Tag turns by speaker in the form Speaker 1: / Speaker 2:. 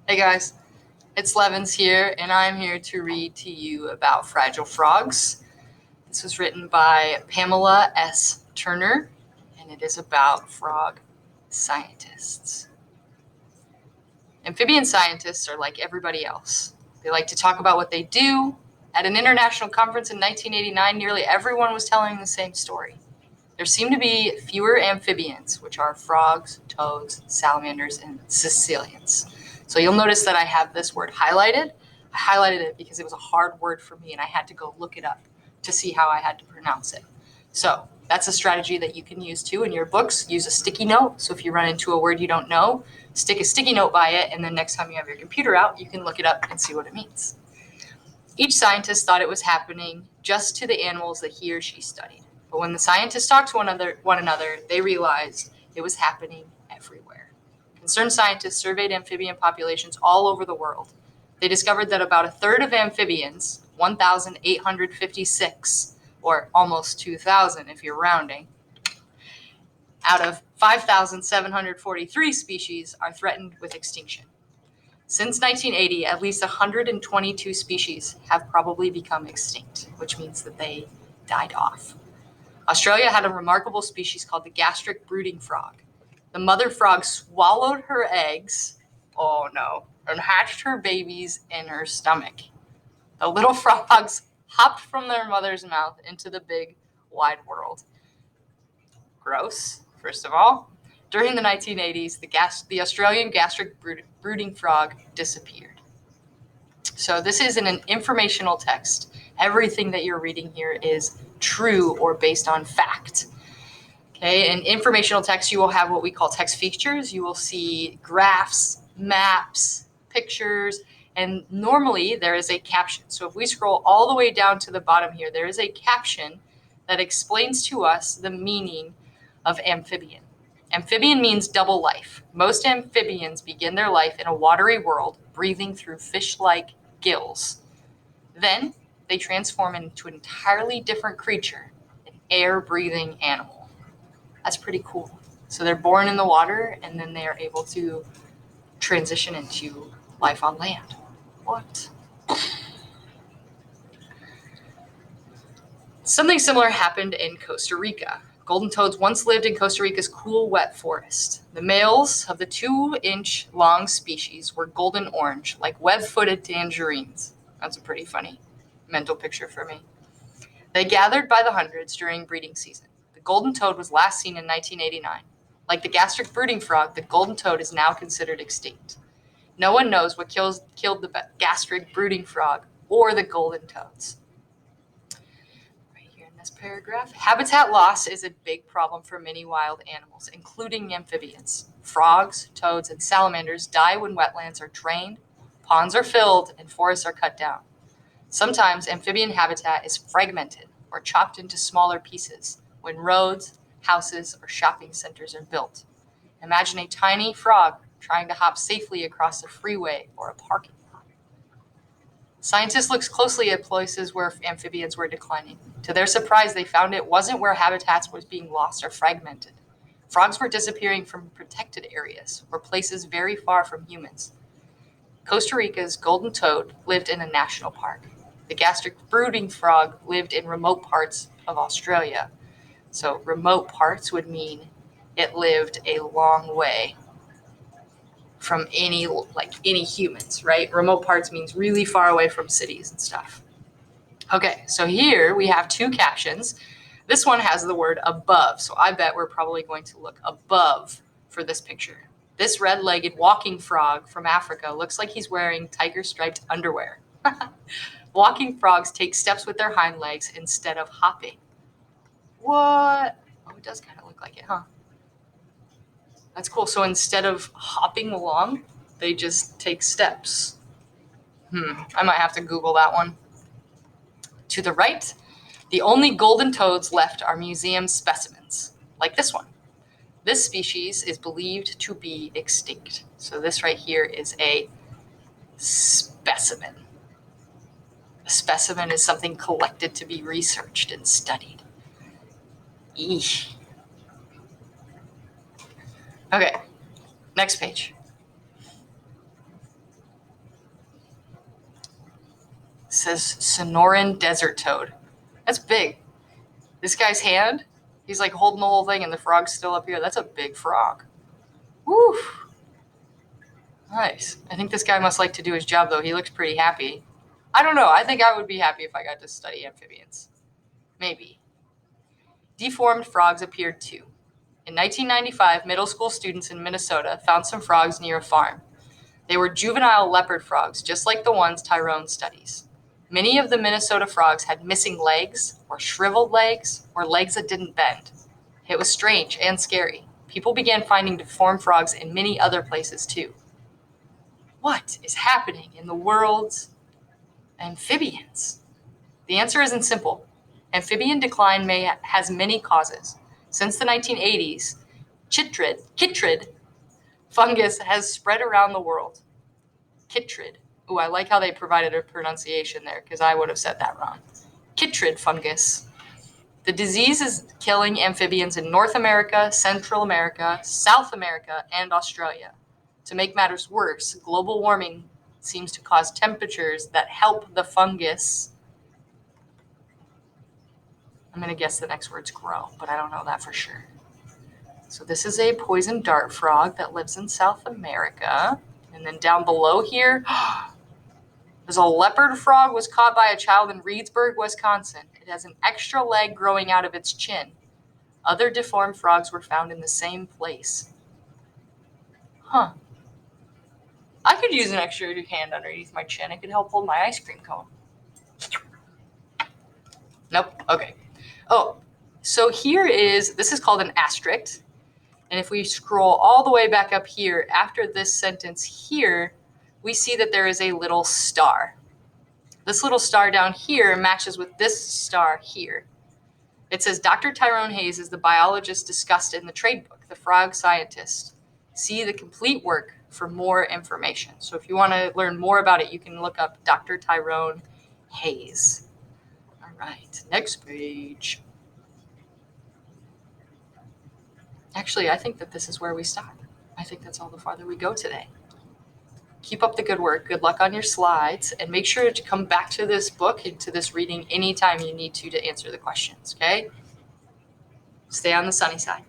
Speaker 1: Hey guys, it's Levins here, and I'm here to read to you about Fragile Frogs. This was written by Pamela S. Turner, and it is about frog scientists. Amphibian scientists are like everybody else. They like to talk about what they do. At an international conference in 1989, nearly everyone was telling the same story. There seem to be fewer amphibians, which are frogs, toads, salamanders, and caecilians. So you'll notice that I have this word highlighted. I highlighted it because it was a hard word for me and I had to go look it up to see how I had to pronounce it. So that's a strategy that you can use too in your books. Use a sticky note. So if you run into a word you don't know, stick a sticky note by it, and then next time you have your computer out, you can look it up and see what it means. Each scientist thought it was happening just to the animals that he or she studied. But when the scientists talked to one another, they realized it was happening everywhere. Concerned scientists surveyed amphibian populations all over the world. They discovered that about a third of amphibians, 1,856, or almost 2,000 if you're rounding, out of 5,743 species are threatened with extinction. Since 1980, at least 122 species have probably become extinct, which means that they died off. Australia had a remarkable species called the gastric brooding frog. The mother frog swallowed her eggs, and hatched her babies in her stomach. The little frogs hopped from their mother's mouth into the big, wide world. Gross, first of all. During the 1980s, the Australian gastric brooding frog disappeared. So this is an informational text. Everything that you're reading here is true or based on fact. Okay, in informational text, you will have what we call text features. You will see graphs, maps, pictures, and normally there is a caption. So if we scroll all the way down to the bottom here, there is a caption that explains to us the meaning of amphibian. Amphibian means double life. Most amphibians begin their life in a watery world, breathing through fish-like gills. Then they transform into an entirely different creature, an air-breathing animal. That's pretty cool. So they're born in the water, and then they are able to transition into life on land. What? Something similar happened in Costa Rica. Golden toads once lived in Costa Rica's cool, wet forest. The males of the 2-inch long species were golden orange, like web-footed tangerines. That's a pretty funny mental picture for me. They gathered by the hundreds during breeding season. The golden toad was last seen in 1989. Like the gastric brooding frog, the golden toad is now considered extinct. No one knows what killed the gastric brooding frog or the golden toads. This paragraph. Habitat loss is a big problem for many wild animals, including amphibians. Frogs, toads, and salamanders die when wetlands are drained, ponds are filled, and forests are cut down. Sometimes amphibian habitat is fragmented or chopped into smaller pieces when roads, houses, or shopping centers are built. Imagine a tiny frog trying to hop safely across a freeway or a parking lot. Scientists looked closely at places where amphibians were declining. To their surprise, they found it wasn't where habitats was being lost or fragmented. Frogs were disappearing from protected areas or places very far from humans. Costa Rica's golden toad lived in a national park. The gastric brooding frog lived in remote parts of Australia. So remote parts would mean it lived a long way from any humans, right? Remote parts means really far away from cities and stuff. Okay, so here we have two captions. This one has the word above, so I bet we're probably going to look above for this picture. This red-legged walking frog from Africa looks like he's wearing tiger-striped underwear. Walking frogs take steps with their hind legs instead of hopping. What? Oh, it does kind of look like it, huh? That's cool. So instead of hopping along, they just take steps. I might have to Google that one. To the right, the only golden toads left are museum specimens, like this one. This species is believed to be extinct. So this right here is a specimen. A specimen is something collected to be researched and studied. Eesh. Okay, next page. It says Sonoran desert toad. That's big. This guy's hand, he's like holding the whole thing and the frog's still up here. That's a big frog. Woo! Nice. I think this guy must like to do his job, though. He looks pretty happy. I don't know. I think I would be happy if I got to study amphibians. Maybe. Deformed frogs appeared too. In 1995, middle school students in Minnesota found some frogs near a farm. They were juvenile leopard frogs, just like the ones Tyrone studies. Many of the Minnesota frogs had missing legs, or shriveled legs, or legs that didn't bend. It was strange and scary. People began finding deformed frogs in many other places too. What is happening in the world's amphibians? The answer isn't simple. Amphibian decline has many causes. Since the 1980s, chytrid fungus has spread around the world. Chytrid. Ooh, I like how they provided a pronunciation there because I would have said that wrong. Chytrid fungus. The disease is killing amphibians in North America, Central America, South America, and Australia. To make matters worse, global warming seems to cause temperatures that help the fungus. I'm going to guess the next word's grow, but I don't know that for sure. So this is a poison dart frog that lives in South America. And then down below here, there's a leopard frog was caught by a child in Reedsburg, Wisconsin. It has an extra leg growing out of its chin. Other deformed frogs were found in the same place. Huh. I could use an extra hand underneath my chin. It could help hold my ice cream cone. Nope. Okay. Oh, so this is called an asterisk. And if we scroll all the way back up here, after this sentence here, we see that there is a little star. This little star down here matches with this star here. It says, Dr. Tyrone Hayes is the biologist discussed in the trade book, The Frog Scientist. See the complete work for more information. So if you want to learn more about it, you can look up Dr. Tyrone Hayes. All right, next page. Actually, I think that this is where we stop. I think that's all the farther we go today. Keep up the good work. Good luck on your slides. And make sure to come back to this book and to this reading anytime you need to answer the questions, okay? Stay on the sunny side.